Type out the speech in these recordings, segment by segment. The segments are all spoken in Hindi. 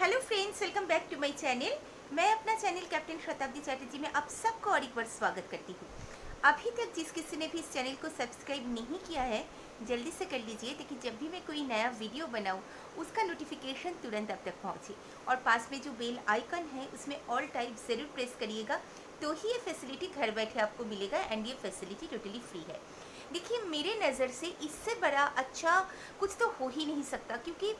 Hello friends, welcome back to my channel. मैं अपना चैनल कैप्टन शताब्दी चैटर्जी में आप सबको और एक बार स्वागत करती हूँ। अभी तक जिस किसी ने भी इस चैनल को सब्सक्राइब नहीं किया है, जल्दी से कर लीजिए ताकि जब भी मैं कोई नया वीडियो बनाऊँ उसका नोटिफिकेशन तुरंत आप तक पहुँचे। और पास में जो बेल आइकन है उसमें ऑल टाइप ज़रूर प्रेस करिएगा, तो ही ये फैसिलिटी घर बैठे आपको मिलेगा एंड ये फैसिलिटी टोटली फ्री है। देखिए, मेरे नज़र से इससे बड़ा अच्छा कुछ तो हो ही नहीं सकता, क्योंकि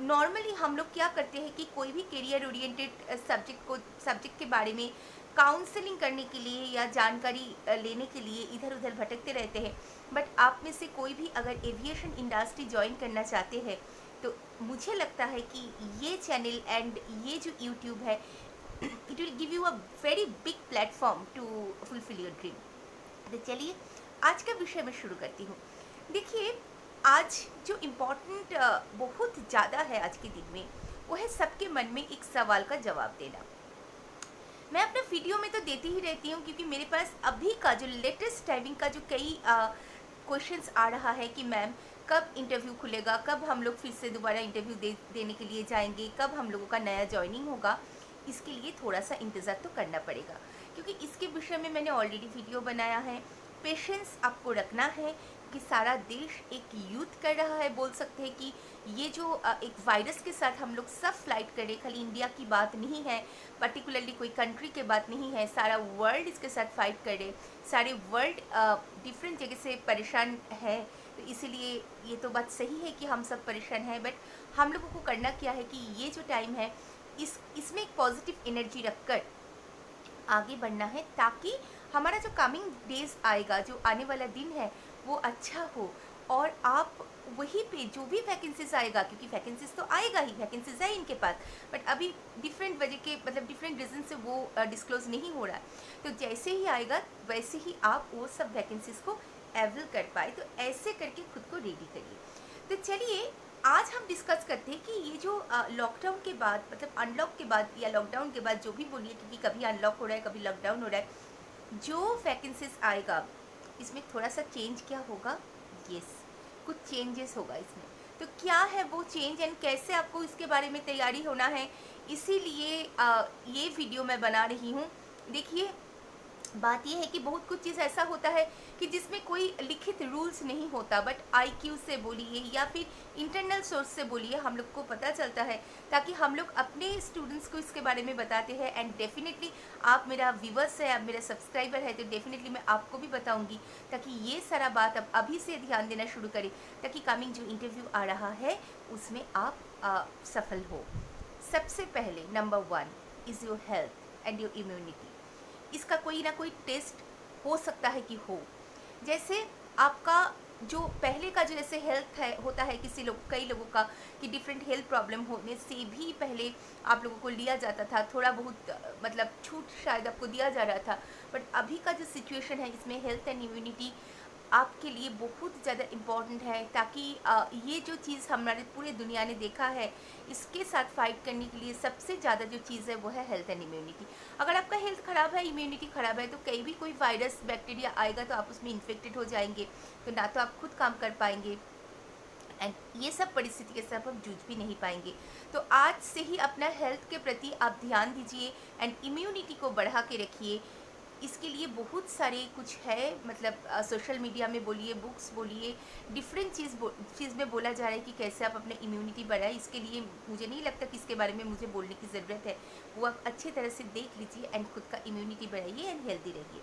नॉर्मली हम लोग क्या करते हैं कि कोई भी करियर ओरिएंटेड सब्जेक्ट के बारे में काउंसलिंग करने के लिए या जानकारी लेने के लिए इधर उधर भटकते रहते हैं। बट आप में से कोई भी अगर एविएशन इंडस्ट्री ज्वाइन करना चाहते हैं तो मुझे लगता है कि ये चैनल एंड ये जो यूट्यूब है, it will give you a very big platform to fulfil your dream. तो चलिए आज का विषय मैं शुरू करती हूँ। देखिए, आज जो इम्पोर्टेंट बहुत ज़्यादा है आज के दिन में, वो है सबके मन में एक सवाल का जवाब देना। मैं अपने वीडियो में तो देती ही रहती हूँ, क्योंकि मेरे पास अभी का जो लेटेस्ट टाइमिंग का जो कई क्वेश्चंस आ रहा है कि मैम कब इंटरव्यू खुलेगा, कब हम लोग फिर से दोबारा इंटरव्यू देने के लिए जाएंगे, कब हम लोगों का नया ज्वाइनिंग होगा। इसके लिए थोड़ा सा इंतज़ार तो करना पड़ेगा, क्योंकि इसके विषय में मैंने ऑलरेडी वीडियो बनाया है। पेशेंस आपको रखना है कि सारा देश एक युद्ध कर रहा है। बोल सकते हैं कि ये जो एक वायरस के साथ हम लोग सब फ्लाइट करें, खाली इंडिया की बात नहीं है, पर्टिकुलरली कोई कंट्री के बात नहीं है, सारा वर्ल्ड इसके साथ फाइट करे। सारे वर्ल्ड डिफरेंट जगह से परेशान है, तो इसीलिए ये तो बात सही है कि हम सब परेशान हैं। बट हम लोगों को करना क्या है कि ये जो टाइम है इसमें एक पॉजिटिव एनर्जी रखकर आगे बढ़ना है, ताकि हमारा जो कमिंग डेज आएगा, जो आने वाला दिन है, वो अच्छा हो। और आप वहीं पे जो भी वैकेंसीज आएगा, क्योंकि वैकेंसीज तो आएगा ही, वैकेंसीज है इनके पास, बट अभी डिफरेंट वजह के मतलब डिफरेंट रीज़न से वो डिस्क्लोज नहीं हो रहा है। तो जैसे ही आएगा वैसे ही आप वो सब वैकेंसीज को अवेल कर पाए। तो ऐसे करके खुद को रेडी करिए। तो चलिए आज हम डिस्कस करते हैं कि ये जो लॉकडाउन के बाद, मतलब अनलॉक के बाद या लॉकडाउन के बाद, जो भी बोलिए, क्योंकि कभी अनलॉक हो रहा है कभी लॉकडाउन हो रहा है, जो वैकेंसीज आएगा इसमें थोड़ा सा चेंज क्या होगा। यस, कुछ चेंजेस होगा इसमें। तो क्या है वो चेंज एंड कैसे आपको इसके बारे में तैयारी होना है, इसीलिए ये वीडियो मैं बना रही हूँ। देखिए, बात यह है कि बहुत कुछ चीज़ ऐसा होता है कि जिसमें कोई लिखित रूल्स नहीं होता, बट आईक्यू से बोलिए या फिर इंटरनल सोर्स से बोलिए, हम लोग को पता चलता है, ताकि हम लोग अपने स्टूडेंट्स को इसके बारे में बताते हैं। एंड डेफिनेटली आप मेरा व्यूवर्स है, आप मेरा सब्सक्राइबर है, तो डेफिनेटली मैं आपको भी बताऊंगी, ताकि ये सारा बात अब अभी से ध्यान देना शुरू करें, ताकि कमिंग जो इंटरव्यू आ रहा है उसमें आप सफल हो। सबसे पहले number 1 is your health and your immunity. इसका कोई ना कोई टेस्ट हो सकता है कि हो। जैसे आपका जो पहले का जो जैसे हेल्थ है होता है कई लोगों का, कि डिफरेंट हेल्थ प्रॉब्लम होने से भी पहले आप लोगों को लिया जाता था, थोड़ा बहुत मतलब छूट शायद आपको दिया जा रहा था। बट अभी का जो सिचुएशन है, इसमें हेल्थ एंड इम्यूनिटी आपके लिए बहुत ज़्यादा इम्पॉर्टेंट है, ताकि ये जो चीज़ हमारे पूरे दुनिया ने देखा है, इसके साथ फाइट करने के लिए सबसे ज़्यादा जो चीज़ है वो है हेल्थ एंड इम्यूनिटी। अगर आपका हेल्थ ख़राब है, इम्यूनिटी ख़राब है, तो कहीं भी कोई वायरस बैक्टीरिया आएगा तो आप उसमें इन्फेक्टेड हो जाएंगे, तो ना तो आप खुद काम कर पाएंगे एंड ये सब परिस्थिति के साथ आप जूझ भी नहीं पाएंगे। तो आज से ही अपना हेल्थ के प्रति आप ध्यान दीजिए एंड इम्यूनिटी को बढ़ा के रखिए। इसके लिए बहुत सारे कुछ है, मतलब सोशल मीडिया में बोलिए, बुक्स बोलिए, डिफरेंट चीज़ में बोला जा रहा है कि कैसे आप अपने इम्यूनिटी बढ़ाएं। इसके लिए मुझे नहीं लगता कि इसके बारे में मुझे बोलने की ज़रूरत है, वो आप अच्छी तरह से देख लीजिए एंड खुद का इम्यूनिटी बढ़ाइए एंड हेल्दी रहिए।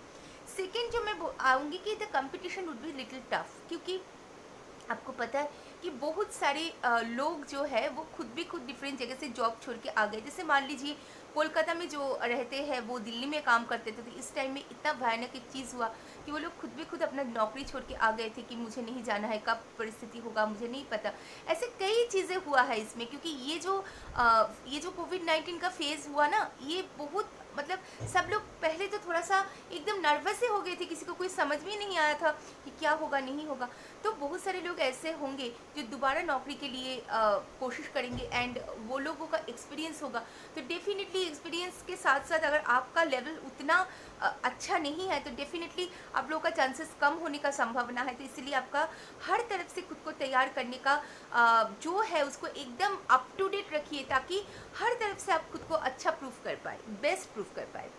सेकेंड जो मैं आऊँगी कि the competition would be little tough, क्योंकि आपको पता है कि बहुत सारे लोग जो है वो खुद डिफरेंट जगह से जॉब छोड़ के आ गए। जैसे मान लीजिए कोलकाता में जो रहते हैं वो दिल्ली में काम करते थे, तो इस टाइम में इतना भयानक एक चीज़ हुआ कि वो लोग खुद अपना नौकरी छोड़ के आ गए थे कि मुझे नहीं जाना है, कब परिस्थिति होगा मुझे नहीं पता। ऐसे कई चीज़ें हुआ है इसमें, क्योंकि ये जो कोविड-19 का फेज़ हुआ ना, ये बहुत मतलब सब लोग पहले तो थोड़ा सा एकदम नर्वस ही हो गए थे, किसी को कोई समझ में नहीं आया था कि क्या होगा नहीं होगा। तो बहुत सारे लोग ऐसे होंगे जो दोबारा नौकरी के लिए कोशिश करेंगे एंड वो लोगों का एक्सपीरियंस होगा। तो डेफिनेटली एक्सपीरियंस के साथ साथ अगर आपका लेवल उतना अच्छा नहीं है तो डेफिनेटली आप लोगों का चांसेस कम होने का संभावना है। तो इसलिए आपका हर तरफ से खुद को तैयार करने का जो है उसको एकदम अप टू डेट रखिए, ताकि हर तरफ से आप खुद को अच्छा प्रूफ कर पाए, बेस्ट प्रूफ कर पाए।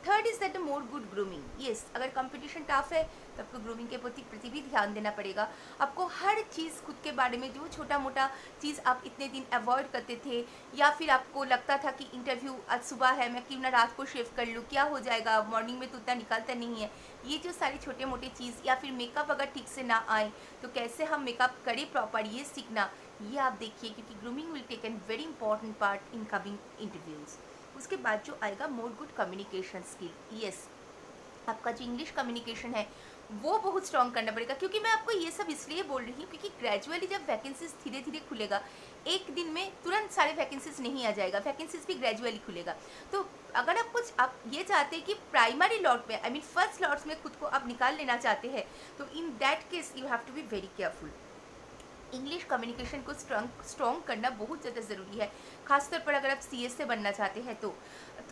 Third is that more good grooming. Yes, अगर कंपटीशन टफ है तो आपको ग्रूमिंग के प्रति भी ध्यान देना पड़ेगा। आपको हर चीज़ खुद के बारे में, जो छोटा मोटा चीज़ आप इतने दिन अवॉइड करते थे, या फिर आपको लगता था कि इंटरव्यू आज सुबह है, मैं क्यों ना रात को शेव कर लूँ, क्या हो जाएगा, मॉर्निंग में तो उतना निकलता नहीं है, ये जो सारी छोटे मोटे चीज़, या फिर मेकअप अगर ठीक से ना आए तो कैसे हम मेकअप करें प्रॉपर, ये सीखना, ये आप देखिए, क्योंकि grooming will take an very important part in coming interviews. उसके बाद जो आएगा more good communication skill. Yes, आपका जो इंग्लिश कम्युनिकेशन है वो बहुत स्ट्रॉन्ग करना पड़ेगा। क्योंकि मैं आपको ये सब इसलिए बोल रही हूँ क्योंकि ग्रेजुअली जब वैकेंसीज धीरे धीरे खुलेगा, एक दिन में तुरंत सारे वैकेंसीज नहीं आ जाएगा, वैकेंसीज भी ग्रेजुअली खुलेगा। तो अगर आप ये चाहते हैं कि प्राइमरी लॉट में, आई मीन फर्स्ट लॉट्स में खुद को आप निकाल लेना चाहते हैं, तो in that case you have to be very careful. English communication को स्ट्रॉन्ग करना बहुत ज़्यादा ज़रूरी है, खासतौर पर अगर आप सीएसए बनना चाहते हैं तो,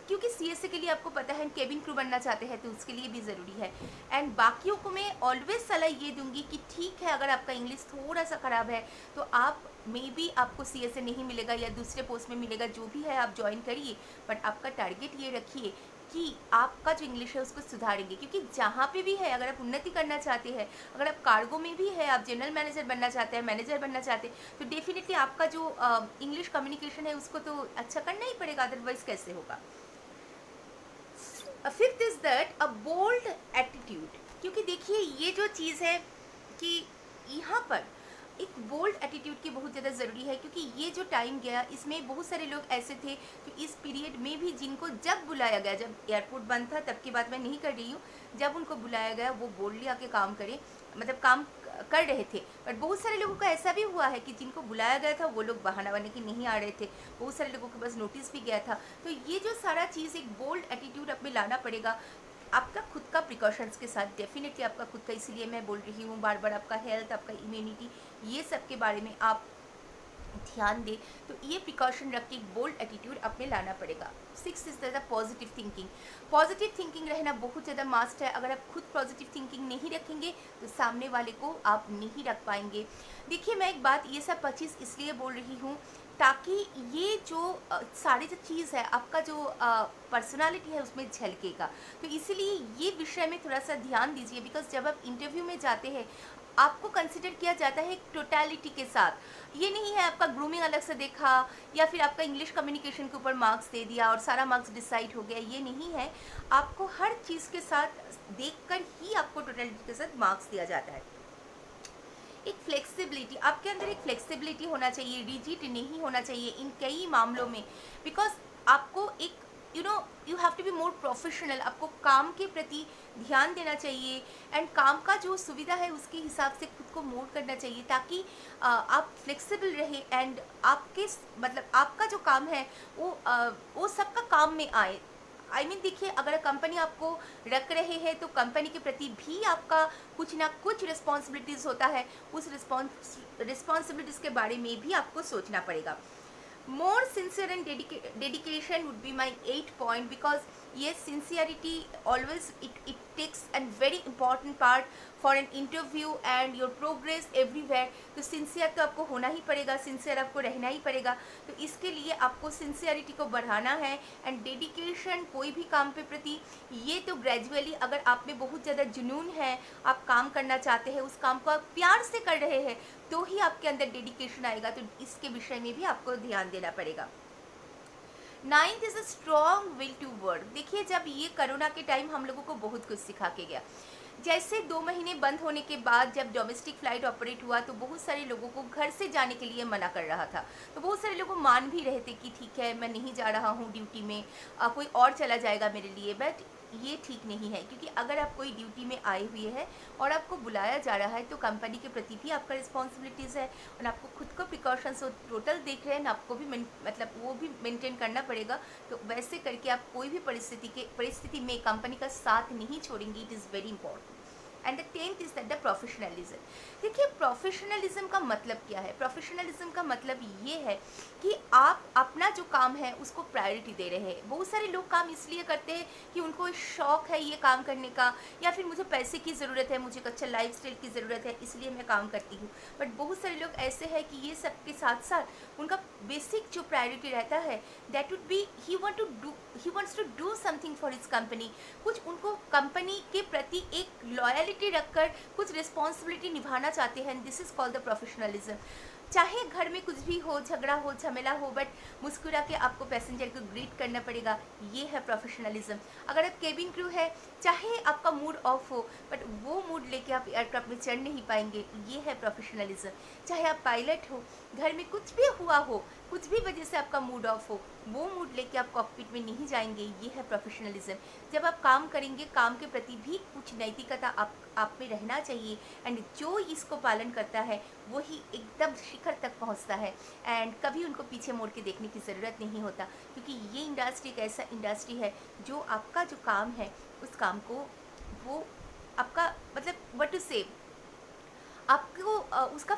क्योंकि सीएसए के लिए आपको पता है, केबिन क्रू बनना चाहते हैं तो उसके लिए भी ज़रूरी है। एंड बाकियों को मैं ऑलवेज सलाह ये दूंगी कि ठीक है, अगर आपका इंग्लिश थोड़ा सा ख़राब है तो आप मे बी आपको सीएसए नहीं मिलेगा या दूसरे पोस्ट में मिलेगा, जो भी है आप ज्वाइन करिए, बट आपका टारगेट ये रखिए कि आपका जो इंग्लिश है उसको सुधारेंगे। क्योंकि जहाँ पे भी है, अगर आप उन्नति करना चाहते हैं, अगर आप कार्गो में भी है, आप जनरल मैनेजर बनना चाहते हैं, मैनेजर बनना चाहते हैं, तो डेफिनेटली आपका जो इंग्लिश कम्युनिकेशन है उसको तो अच्छा करना ही पड़ेगा, अदरवाइज कैसे होगा। Fifth is that a bold attitude. क्योंकि देखिए ये जो चीज़ है कि यहाँ पर एक बोल्ड एटीट्यूड की बहुत ज़्यादा ज़रूरी है। क्योंकि ये जो टाइम गया इसमें बहुत सारे लोग ऐसे थे जो इस पीरियड में भी, जिनको जब बुलाया गया, जब एयरपोर्ट बंद था तब की बात मैं नहीं कर रही हूँ, जब उनको बुलाया गया वो बोल्डली आके काम करें, मतलब काम कर रहे थे। बट बहुत सारे लोगों का ऐसा भी हुआ है कि जिनको बुलाया गया था वो लोग बहाना बने कि नहीं आ रहे थे, बहुत सारे लोगों के पास नोटिस भी गया था। तो ये जो सारा चीज़, एक बोल्ड एटीट्यूड आप में लाना पड़ेगा आपका खुद का प्रिकॉशंस के साथ, डेफिनेटली आपका खुद का। इसलिए मैं बोल रही हूँ बार बार, आपका हेल्थ, आपका इम्यूनिटी, ये सब के बारे में आप ध्यान दे, तो ये प्रिकॉशन रख के एक बोल्ड एटीट्यूड अपने लाना पड़ेगा। Six is the positive thinking. Positive thinking रहना बहुत ज़्यादा मस्ट है। अगर आप खुद पॉजिटिव थिंकिंग नहीं रखेंगे तो सामने वाले को आप नहीं रख पाएंगे। देखिए मैं एक बात, ये सब 25 इसलिए बोल रही हूँ ताकि ये जो सारी जो चीज़ है, आपका जो पर्सनालिटी है उसमें झलकेगा। तो इसीलिए ये विषय में थोड़ा सा ध्यान दीजिए, बिकॉज जब आप इंटरव्यू में जाते हैं आपको कंसिडर किया जाता है एक टोटलिटी के साथ। ये नहीं है आपका ग्रूमिंग अलग से देखा या फिर आपका इंग्लिश कम्युनिकेशन के ऊपर मार्क्स दे दिया और सारा मार्क्स डिसाइड हो गया, ये नहीं है। आपको हर चीज़ के साथ देखकर ही आपको टोटलिटी के साथ मार्क्स दिया जाता है। एक फ्लेक्सिबिलिटी, आपके अंदर एक फ्लेक्सिबिलिटी होना चाहिए, रिजिड नहीं होना चाहिए इन कई मामलों में, बिकॉज आपको एक you have to be more professional. आपको काम के प्रति ध्यान देना चाहिए एंड काम का जो सुविधा है उसके हिसाब से खुद को मोड करना चाहिए, ताकि आप फ्लेक्सिबल रहे एंड आपके मतलब आपका जो काम है वो सबका काम में आए। आई मीन देखिए, अगर कंपनी आपको रख रहे हैं तो कंपनी के प्रति भी आपका कुछ ना कुछ रिस्पॉन्सिबिलिटीज़ होता है, उस रिस्पॉन्सिबिलिटीज़ के बारे में भी आपको सोचना पड़ेगा। More sincere and dedication would be my 8th point, because yes, sincerity always it takes a very important part for an interview and your progress everywhere. तो सिंसियर तो आपको होना ही पड़ेगा, सिंसियर आपको रहना ही पड़ेगा। तो इसके लिए आपको सिंसियरिटी को बढ़ाना है एंड डेडिकेशन कोई भी काम पे प्रति, ये तो ग्रेजुअली, अगर आप में बहुत ज़्यादा जुनून है, आप काम करना चाहते हैं, उस काम को आप प्यार से कर रहे हैं, तो ही आपके अंदर डेडिकेशन आएगा। तो इसके विषय में भी आपको ध्यान देना पड़ेगा। 9th is a strong will to work. देखिए जब ये कोरोना के टाइम हम लोगों को बहुत कुछ सिखा के गया। जैसे 2 महीने बंद होने के बाद जब डोमेस्टिक फ़्लाइट ऑपरेट हुआ तो बहुत सारे लोगों को घर से जाने के लिए मना कर रहा था। तो बहुत सारे लोग मान भी रहे थे कि ठीक है मैं नहीं जा रहा हूँ ड्यूटी में, कोई और चला जाएगा मेरे लिए। बट ये ठीक नहीं है, क्योंकि अगर आप कोई ड्यूटी में आए हुए हैं और आपको बुलाया जा रहा है तो कंपनी के प्रति भी आपका रिस्पॉन्सिबिलिटीज़ है, और आपको खुद को प्रिकॉशंस टोटल देख रहे हैं ना, आपको भी मतलब वो भी मेंटेन करना पड़ेगा। तो वैसे करके आप कोई भी परिस्थिति में कंपनी का साथ नहीं छोड़ेंगे। It is very important. And the 10th is that the professionalism. देखिए, प्रोफेशनलिज्म का मतलब क्या है? प्रोफेशनलिज्म का मतलब ये है कि आप अपना जो काम है उसको प्रायोरिटी दे रहे हैं। बहुत सारे लोग काम इसलिए करते हैं कि उनको शौक है ये काम करने का, या फिर मुझे पैसे की ज़रूरत है, मुझे एक अच्छा लाइफस्टाइल की ज़रूरत है, इसलिए मैं काम करती हूँ। बट बहुत सारे लोग ऐसे हैं कि ये सब के साथ साथ उनका बेसिक जो प्रायोरिटी रहता है that would be he wants to do something for his company. कुछ उनको कंपनी के प्रति एक लॉयलिटी रखकर कुछ रिस्पॉन्सिबिलिटी निभाना चाहते हैं। This is called the professionalism. चाहे घर में कुछ भी हो, झगड़ा हो, झमेला हो, बट मुस्कुरा के आपको पैसेंजर को ग्रीट करना पड़ेगा, ये है प्रोफेशनलिज्म। अगर आप केबिन क्रू है, चाहे आपका मूड ऑफ हो बट वो मूड लेके आप एयरक्राफ्ट में चढ़ नहीं पाएंगे, ये है प्रोफेशनलिज्म। चाहे आप पायलट हो, घर में कुछ भी हुआ हो, कुछ भी वजह से आपका मूड ऑफ हो, वो मूड लेके आप कॉकपिट में नहीं जाएंगे, ये है प्रोफेशनलिज्म। जब आप काम करेंगे, काम के प्रति भी कुछ नैतिकता आप में रहना चाहिए, एंड जो इसको पालन करता है वो ही एकदम शिखर तक पहुंचता है, एंड कभी उनको पीछे मोड़ के देखने की ज़रूरत नहीं होता, क्योंकि ये इंडस्ट्री एक ऐसा इंडस्ट्री है जो आपका जो काम है उस काम को वो आपका मतलब व्हाट टू से आपको उसका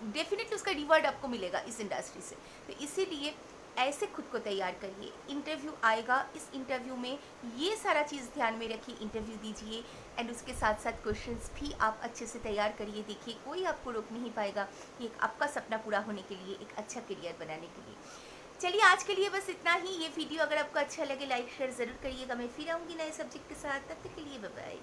डेफिनेटली उसका रिवॉर्ड आपको मिलेगा इस इंडस्ट्री से। तो इसीलिए ऐसे खुद को तैयार करिए। इंटरव्यू आएगा, इस इंटरव्यू में ये सारा चीज़ ध्यान में रखिए, इंटरव्यू दीजिए, एंड उसके साथ साथ क्वेश्चंस भी आप अच्छे से तैयार करिए। देखिए, कोई आपको रोक नहीं पाएगा कि एक आपका सपना पूरा होने के लिए, एक अच्छा करियर बनाने के लिए। चलिए, आज के लिए बस इतना ही। ये वीडियो अगर आपको अच्छा लगे लाइक शेयर ज़रूर करिएगा। मैं फिर आऊँगी नए सब्जेक्ट के साथ, तब तक के लिए बाय बाय।